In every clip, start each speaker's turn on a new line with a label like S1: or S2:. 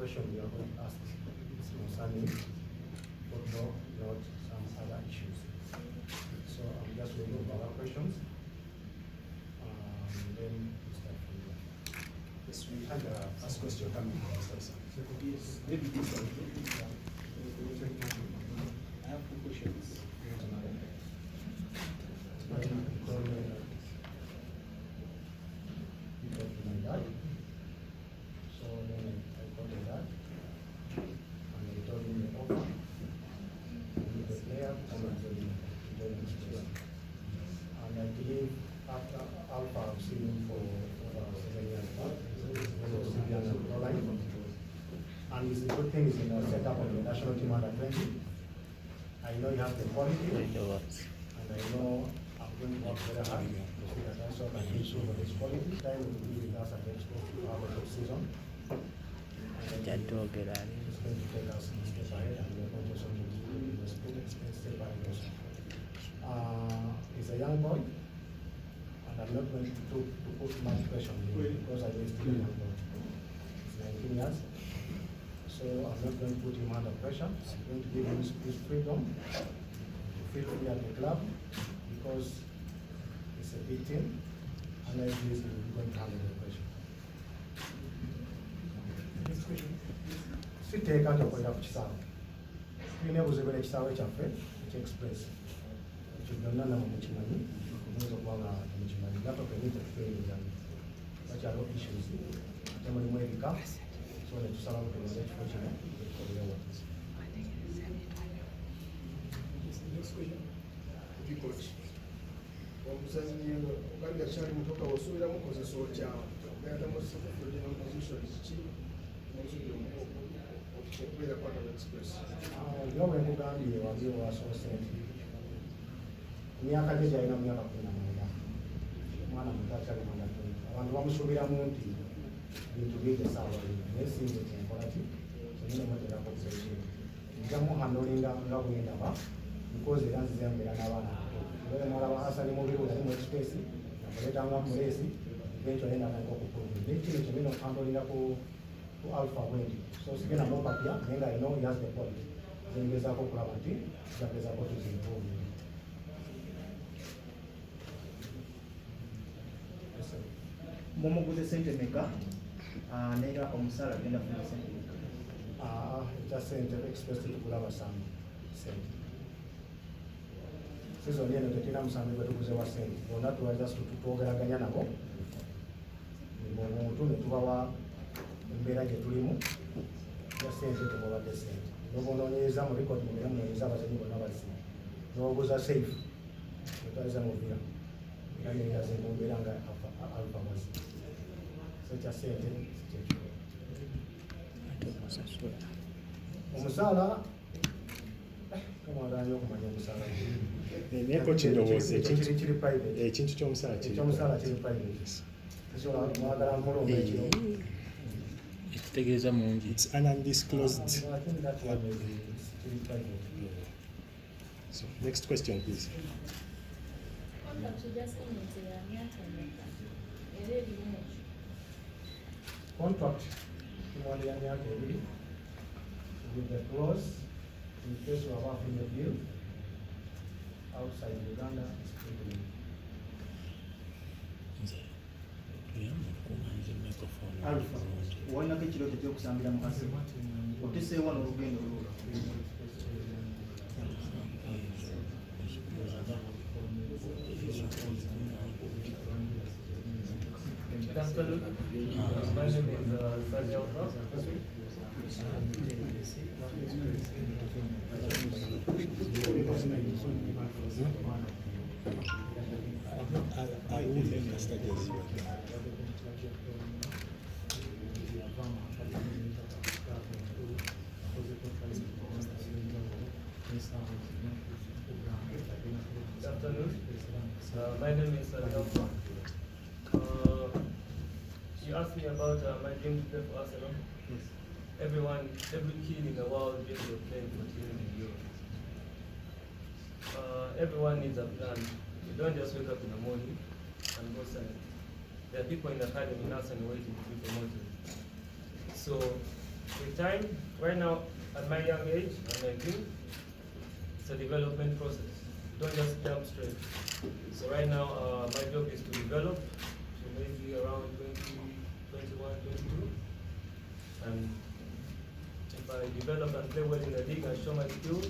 S1: question you are going to ask is concerning football, not some other issues. So I'm just waiting for other questions. Then we start from there.
S2: Yes, we had a first question coming from Mr. Sam. Maybe this one. I have 2 questions.
S1: So then I called the dad, and he told me the offer, and the player, and I believe after Alpha, I've seen him for over 7 years now. And it's a good thing is in the setup of the national team under 20. I know you have the quality, and I know I'm going to work very hard to see that I can ensure for this quality. Time will be with us against to have a good season. And it's going to take us a step ahead, and we're going to also do the step ahead also. He's a young boy, and I'm not going to put much pressure on him because I know he's still a young boy. He's 19 years. So I'm not going to put him under pressure. I'm going to give him his freedom to feel free at the club because it's a big team, and I believe he's going to handle the pressure. Siteeka kyokolera ku kisaawe. Tulina obuzibu n'ekisaawe kyaffe eky'express. Ekyo byonna namwe mukimanyi, muyinza okuba nga temukimanyi. Laptop eyinza okututereezanyo. Bakyaliwo issues ate mulimu ebika. So netusaba kutegeeza ekifo kino ekikolerewo.
S3: Omuzannyi ogali akyali mutoka osuubira mukozesa otya ogenda musekulina position ki n'osuubira okubeera part of express.
S1: Nga bwe nkugambye wali wasoose nti emyaka gye gyalina mu myaka 19 omwana muto akyali mwenda 20 abantu bamusuubiramu nti bintu bige saawa naye sinze kyenkola ki kyemine muteerako kusekintu nja muhandolinga nga bwendaba because era nzize mbeera n'abaana bato mwalaba asali mubiru yali mu express namuleetanga mu leesi eventually natandika okuprove naye kino kyemine okuhandolinga ku alpha bwendi so sigenda mupapya naye nga ino has the quality zengezaako okulaba nti zagezaako tuziimprove.
S4: Mumuguze sente meka naye omusaala agenda kufuna sente meka?
S1: Ekya sente express tukula basambi sente. Season eno tetulina musambi gwe tuguze wa sente bonna tubaza twogeraganya nabo omuntu ne tubawa embeera gye tulimu ya sente temubadde sente nobonoonyeza mu record mubira munoonyeza abazanyi bonna bazima nobuuza safe etwaliza muvira era neyaze mumbeera nga alfa mwazi sekya sente kyekyo omusaala kamwaganya okumanya omusaala
S2: Neko kirowooza
S1: kiri private
S2: ekintu ky'omusaala
S1: kiri private kisobola mwagala mulomba ekiro
S5: ekitegeeza mungi.
S2: It's an undisclosed. So next question please.
S1: Contract kimwandiya myaka 2 with the clause in case of having a deal outside Uganda is free.
S4: Alpha, walinako ekirooto ky'okusambira mu kasi oteseewo n'olugendo lulwo.
S6: My name is Sajjad.
S2: I would make a study as you
S6: Good afternoon. My name is Delta. You asked me about my dream to play for Arsenal. Every kid in the world dreams of playing for team in Europe. Everyone needs a plan. You don't just wake up in the morning and go sign. There are people in the academy in Arsenal waiting to be promoted. So with time, right now, at my young age, I'm 19, it's a development process. Don't just jump straight. So right now, my job is to develop, so maybe around 20, 21, 22. And if I develop and play well in the league and show my skills,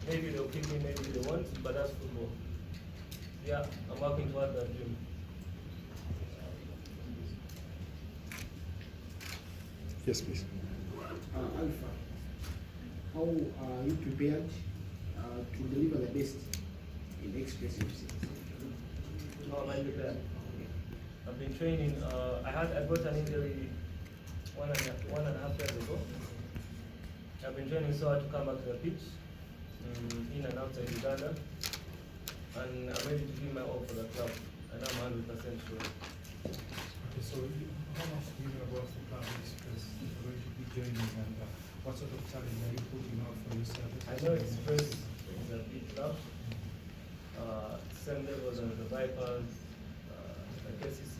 S6: maybe they'll pick me, maybe they won't, but that's football. Yeah, I'm working towards that dream.
S2: Yes, please.
S3: Alpha, how are you prepared to deliver the best in Express FC?
S6: How am I prepared? I've been training. I got an injury one and a half years ago. I've been training so hard to come back to the pitch, in and outside Uganda, and I'm ready to give my all for the club, and I'm 100% sure.
S2: Okay, so how much do you know about the Club Express you're going to be joining, and what sort of challenge are you putting out for yourself?
S6: I know Express is a big club, same level as the Vipers, like SEC.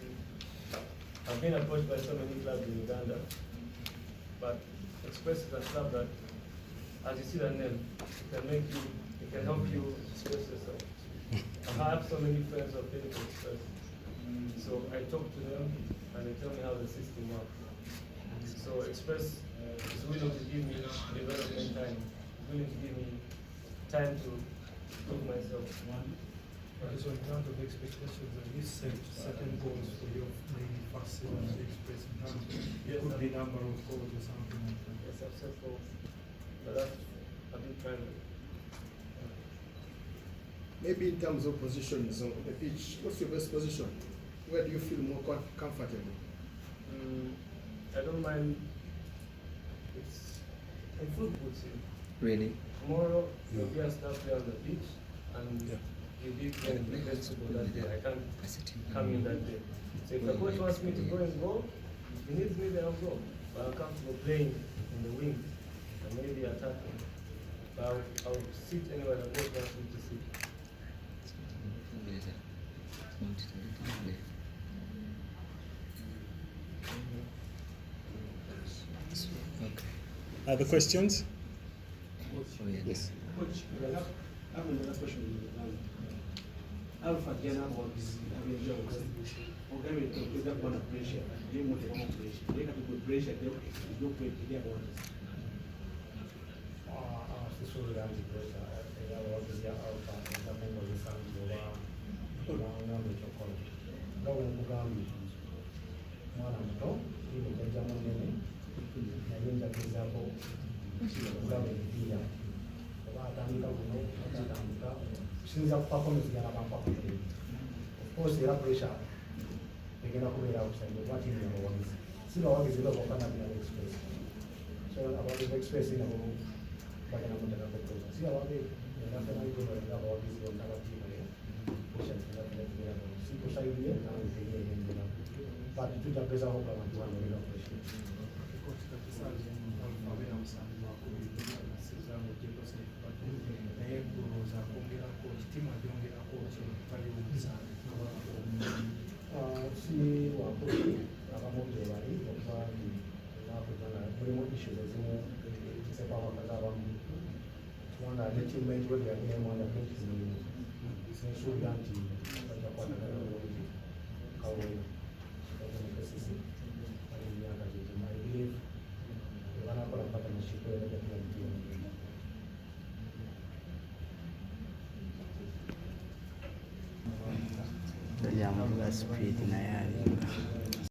S6: I've been approached by so many clubs in Uganda, but Express is a club that, as you see the name, it can help you express yourself. I have so many friends who are playing for Express, so I talk to them and they tell me how the system works. So Express is willing to give me development time, willing to give me time to prove myself.
S2: Okay, so in terms of expectations, you set certain goals for your maybe first season at Express in terms of
S6: Yes,
S2: could be number of goals or something like that.
S6: Yes, I've set goals, but that's a bit private.
S3: Maybe in terms of positions on the pitch, what's your best position? Where do you feel more comfortable?
S6: I don't mind. It's in football, see.
S5: Really?
S6: Tomorrow you'll be a star player on the pitch, and you'll be playing the best football that day. I can't come in that day. So if the coach wants me to go and goal, if he needs me, then I'll go. But I'm comfortable playing in the wing and maybe attacking. But I'll sit anywhere the coach wants me to sit.
S2: Other questions?
S5: Yes.
S7: Coach, I have another question. Alpha Jana was having jokes. Okay, we got one pressure. They want to pressure. They have to put pressure. They don't put it about it.
S1: Susulangi kwesa yawagiza alfa ntamungo zisanzwe ng'ombe ekyokola nga bwe nkugambye mwana muto ini jajja munene naye njagezaako okugaba emipiira oba atandika guno atatandika kusinza ku performance gana bampakutere ofcourse era pressure egenda kubeera kusaide oba tiimu yabawagizi si bawagizi be bokka nabirabo express so abawagizi express nabo bagenda mutaka kukoza si ababe nafuna ikono abawagizi bonna batiimu pressure zinakubeera si kusaidia nawe tegeera but tujagezako okulaba nti wanoolera pressure si wakozi abamu bebali okuba nti nakuzana mulimu issues ezimu zepawakaza abamu kubanga ne teammate we yagemwanda sensuubira nti bajja kukwatagana bulungi kawona ekesisi ali emyaka gyegima I believe ebanakola partnership ebajakira mutiimu
S5: Yamuga speed naye alinga